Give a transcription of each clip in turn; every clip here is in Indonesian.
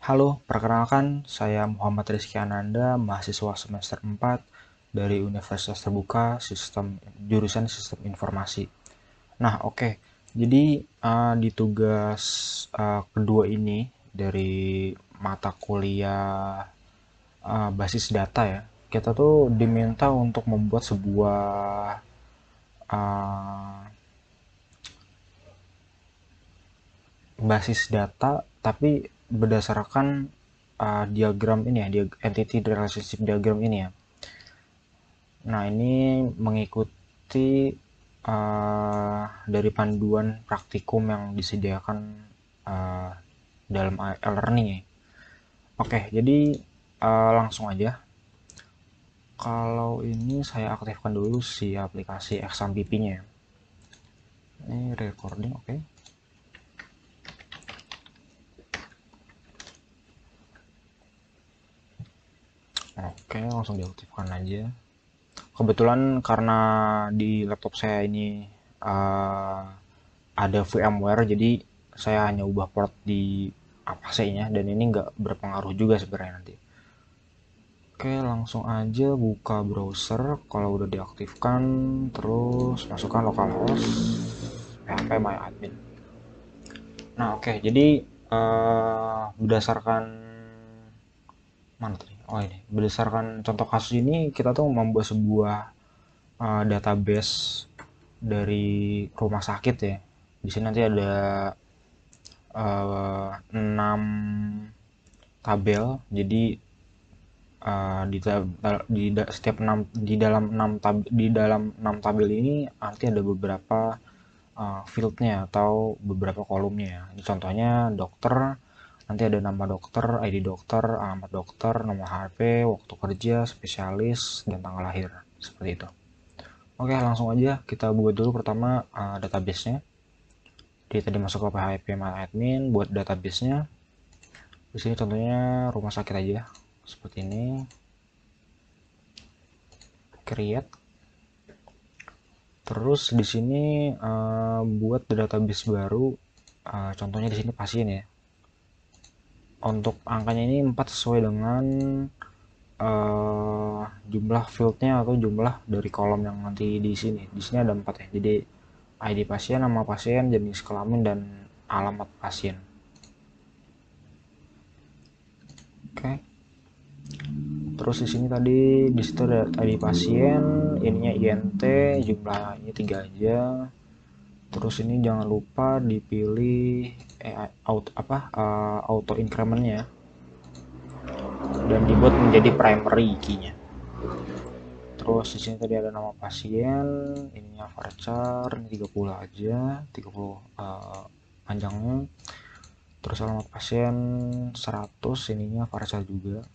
Halo, perkenalkan saya Muhammad Rizky Ananda, mahasiswa semester 4 dari Universitas Terbuka jurusan Sistem Informasi. Nah, oke. Jadi di tugas kedua ini dari mata kuliah basis data ya, kita tuh diminta untuk membuat sebuah uh, basis data tapi berdasarkan diagram ini ya, entity relationship diagram ini ya. Nah, ini mengikuti dari panduan praktikum yang disediakan uh, dalam e-learning ya. Oke, jadi langsung aja. Kalau ini saya aktifkan dulu si aplikasi XMPP-nya ya. Ini recording, oke. Oke, langsung diaktifkan aja. Kebetulan karena di laptop saya ini uh, ada VMware, jadi saya hanya ubah port di PC-nya dan ini nggak berpengaruh juga sebenarnya nanti. Oke, langsung aja buka browser kalau udah diaktifkan, terus masukkan localhost phpMyAdmin. Nah, oke, jadi berdasarkan mana tadi? Oh ini, berdasarkan contoh kasus ini kita tuh membuat sebuah database dari rumah sakit ya. Di sini nanti ada 6 tabel. Jadi di, setiap 6 di dalam 6 tabel ini nanti ada beberapa fieldnya atau beberapa kolomnya ya. Ini contohnya dokter, nanti ada nama dokter, ID dokter, alamat dokter, nomor HP, waktu kerja, spesialis, dan tanggal lahir. Seperti itu. Oke, langsung aja kita buat dulu pertama database-nya. Jadi tadi masuk ke phpMyAdmin buat database-nya. Di sini contohnya rumah sakit aja. Seperti ini. Create. Terus di sini buat database baru. Contohnya di sini pasien ya. Untuk angkanya ini 4 sesuai dengan jumlah fieldnya atau jumlah dari kolom yang nanti di sini. Di sini ada 4 ya. Jadi ID pasien, nama pasien, jenis kelamin, dan alamat pasien. Oke. Terus di sini tadi di situ ada ID pasien, ininya INT, jumlahnya 3 aja. Terus ini jangan lupa dipilih auto incrementnya dan dibuat menjadi primary key-nya. Terus di sini tadi ada nama pasien, ininya varchar, ini 30 aja, 30 panjangnya. Terus alamat pasien 100, ininya varchar juga.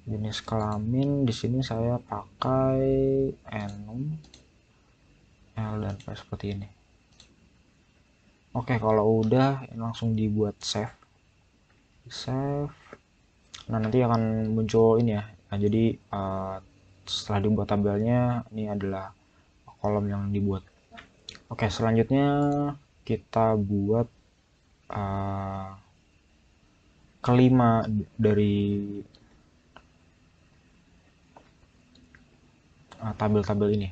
Jenis kelamin di sini saya pakai enum, L dan P seperti ini. Oke, kalau udah langsung dibuat save. Save. Nah, nanti akan muncul ini ya. Nah, jadi setelah dibuat tabelnya, ini adalah kolom yang dibuat. Oke, selanjutnya kita buat uh, kelima dari tabel-tabel ini.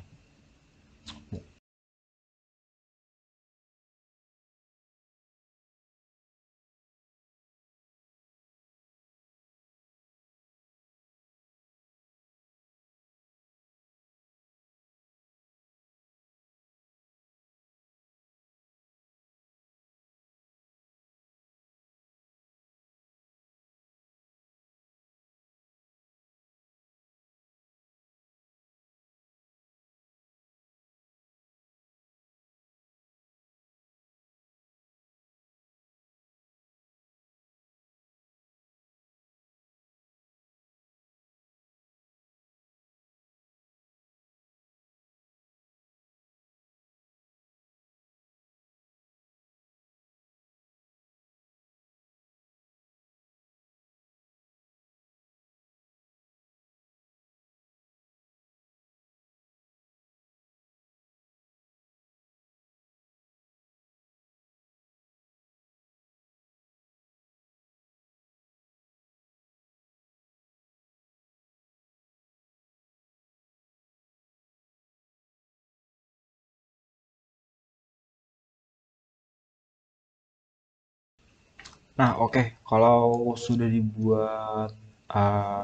Nah, oke, kalau sudah dibuat uh,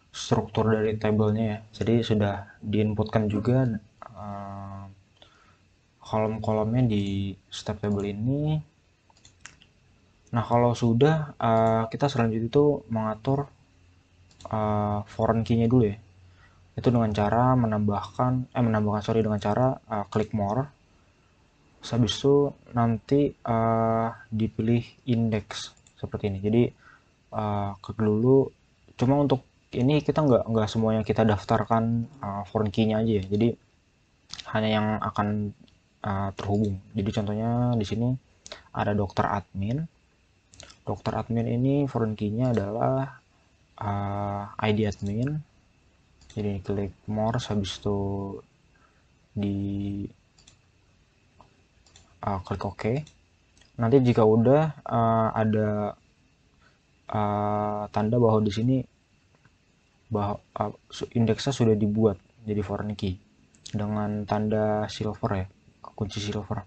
struktur dari tabelnya ya, jadi sudah diinputkan juga uh, kolom-kolomnya di step table ini. Nah, kalau sudah, kita selanjutnya itu mengatur foreign key-nya dulu ya. Itu dengan cara dengan cara klik more. Habis itu nanti dipilih index seperti ini. Jadi klik dulu. Cuma untuk ini kita nggak semuanya kita daftarkan foreign key-nya aja ya. Jadi hanya yang akan terhubung. Jadi contohnya di sini ada dokter admin. Dokter admin ini foreign key-nya adalah ID admin. Jadi klik more, habis itu di klik OK. Nanti jika udah ada tanda bahwa di sini bahwa indeksnya sudah dibuat jadi foreign key dengan tanda silver ya, kunci silver.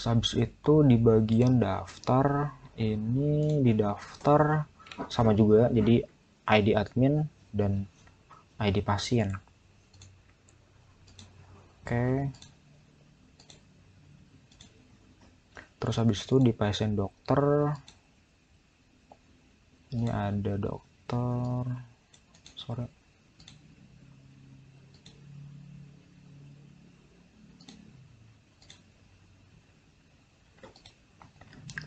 Habis itu di bagian daftar ini di daftar sama juga, jadi ID admin dan ID pasien. Oke. Terus habis itu di pasien dokter ini ada dokter, sorry.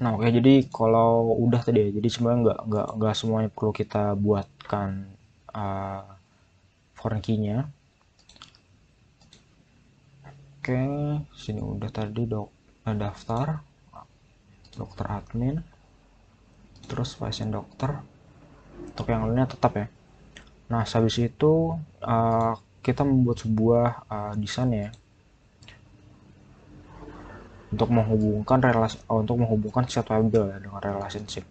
Nah, oke, jadi kalau udah tadi ya, jadi sebenarnya nggak semuanya perlu kita buatkan uh, foreign key-nya. Oke, sini udah tadi daftar dokter admin, terus pasien dokter. Untuk yang lainnya tetap ya. Nah, habis itu kita membuat sebuah desain ya untuk menghubungkan set table ya dengan relationship.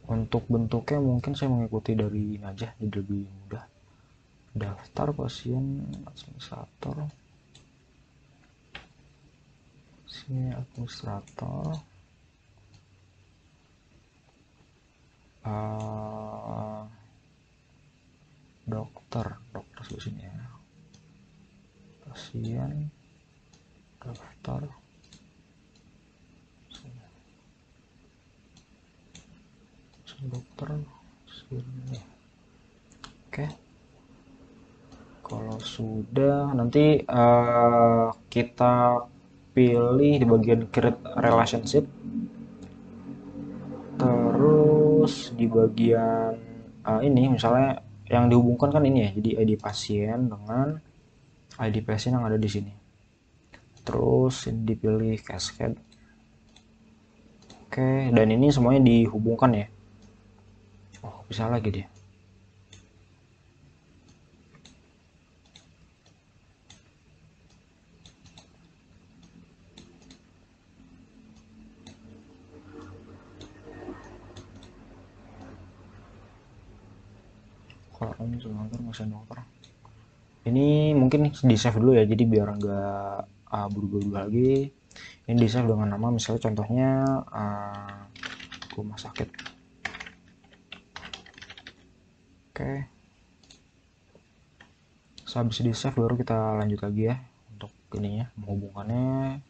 Untuk bentuknya mungkin saya mengikuti dari ini aja, jadi lebih mudah. Daftar pasien administrator, sini administrator, uh, dokter di sini ya, pasien daftar dokter sini. Oke, kalau sudah nanti kita pilih di bagian create relationship, terus di bagian ini misalnya yang dihubungkan kan ini ya, jadi ID pasien dengan ID pasien yang ada di sini. Terus ini dipilih cascade. Oke, dan ini semuanya dihubungkan ya. Oh, bisa lagi dia. Kalau ini sebentar masih dokter. Ini mungkin di save dulu ya, jadi biar nggak buru-buru lagi. Ini di save dengan nama misalnya contohnya rumah sakit. Oke. Habis di save baru kita lanjut lagi ya untuk ininya menghubungkannya.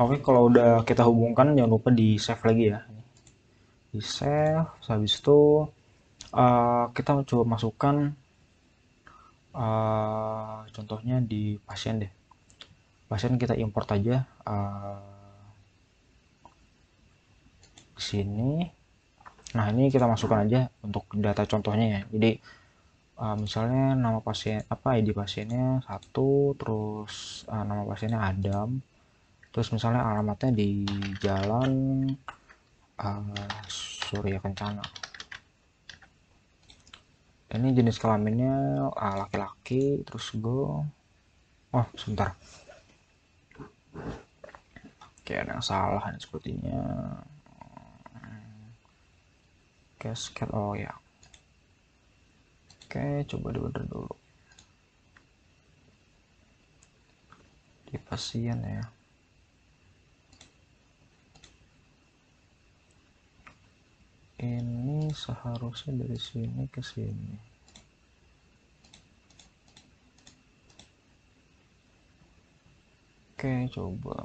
Oke, kalau udah kita hubungkan jangan lupa di save lagi ya. Di save, habis itu kita coba masukkan contohnya di pasien deh. Pasien kita import aja di sini. Nah, ini kita masukkan aja untuk data contohnya ya. Jadi misalnya nama pasien ID pasiennya 1, terus nama pasiennya Adam, Terus misalnya alamatnya di Jalan Surya Kencana. Ini jenis kelaminnya laki-laki. Terus gue, oh sebentar, kayak ada yang salah nih sepertinya. Casket, oh ya. Oke, coba dibener dulu di pasien ya. Ini seharusnya dari sini ke sini. Oke, coba.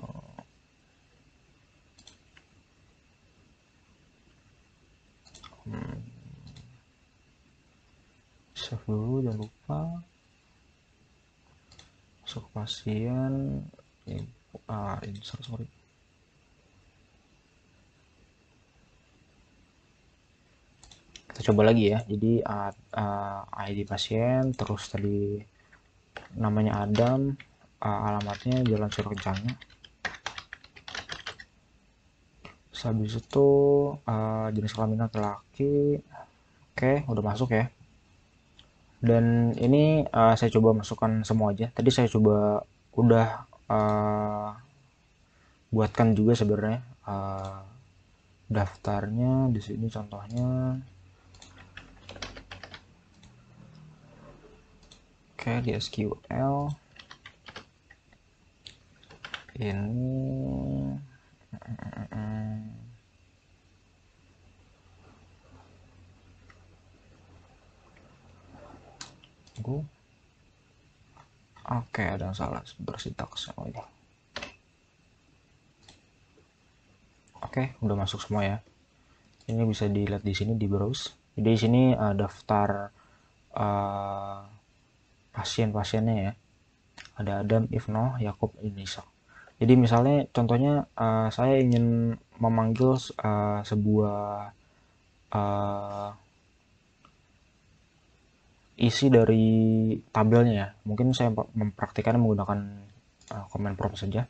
Save dulu, jangan lupa. Masuk pasien. Insert, sorry. Kita coba lagi ya. Jadi ID pasien, terus tadi namanya Adam, alamatnya Jalan Surya Kencana. Habis itu jenis kelamin laki-laki. Oke, udah masuk ya. Dan ini saya coba masukkan semua aja. Tadi saya coba udah buatkan juga sebenarnya daftarnya di sini contohnya. Oke, di SQL ini oke, ada yang salah bersintaks. Oh iya. Oke, udah masuk semua ya. Ini bisa dilihat di sini di browse. Jadi di sini daftar pasien-pasiennya ya. Ada Adam, Ifno, Yakub, Inisa. Jadi misalnya contohnya saya ingin memanggil sebuah isi dari tabelnya ya. Mungkin saya mempraktikkannya menggunakan command prompt saja.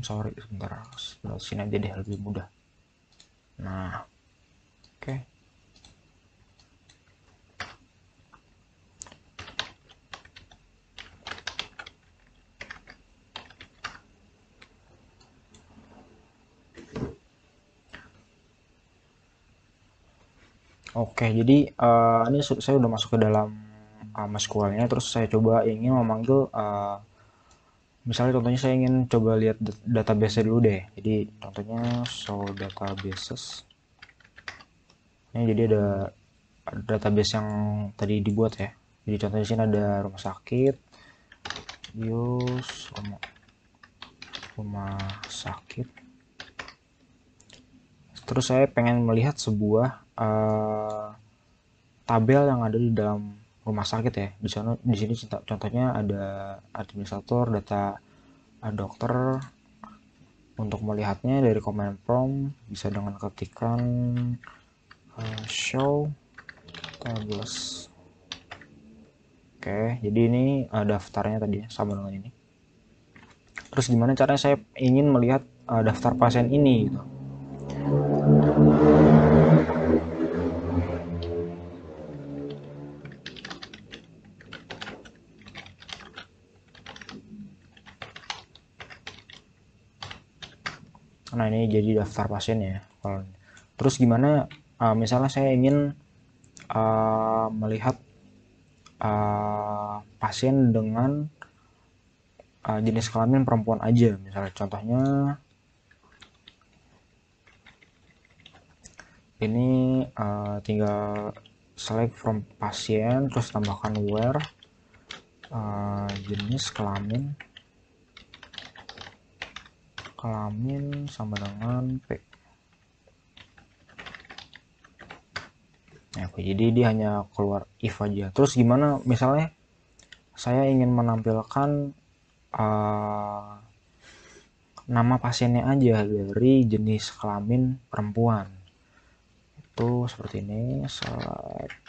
Sorry, sebentar. Sini aja deh, lebih mudah. Nah, oke. Oke, jadi ini saya udah masuk ke dalam MySQL-nya, terus saya coba ingin memanggil, misalnya contohnya saya ingin coba lihat database dulu deh. Jadi contohnya show databases. Ini jadi ada database yang tadi dibuat ya. Jadi contohnya sini ada rumah sakit, use rumah sakit. Terus saya pengen melihat sebuah tabel yang ada di dalam rumah sakit ya. Di sini contohnya ada administrator, data dokter. Untuk melihatnya dari command prompt bisa dengan ketikan show tables. Oke, jadi ini daftarnya tadi ya, sama dengan ini. Terus gimana caranya saya ingin melihat daftar pasien ini gitu. Nah, ini jadi daftar pasien ya. Terus gimana misalnya saya ingin melihat pasien dengan jenis kelamin perempuan aja, misalnya contohnya ini tinggal select from pasien, terus tambahkan where, jenis kelamin sama dengan P. Nah, oke, jadi dia hanya keluar if aja. Terus gimana misalnya saya ingin menampilkan uh, nama pasiennya aja dari jenis kelamin perempuan. Itu seperti ini, select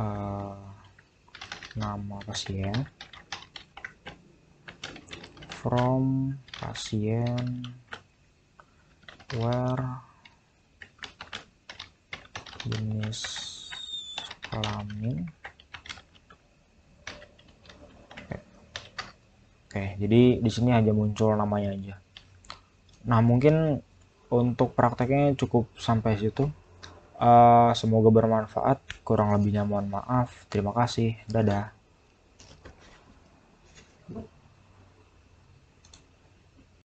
uh, nama pasien from pasien where jenis kelamin. Oke, jadi di sini aja muncul namanya aja. Nah, mungkin untuk prakteknya cukup sampai situ. Semoga bermanfaat. Kurang lebihnya mohon maaf. Terima kasih. Dadah.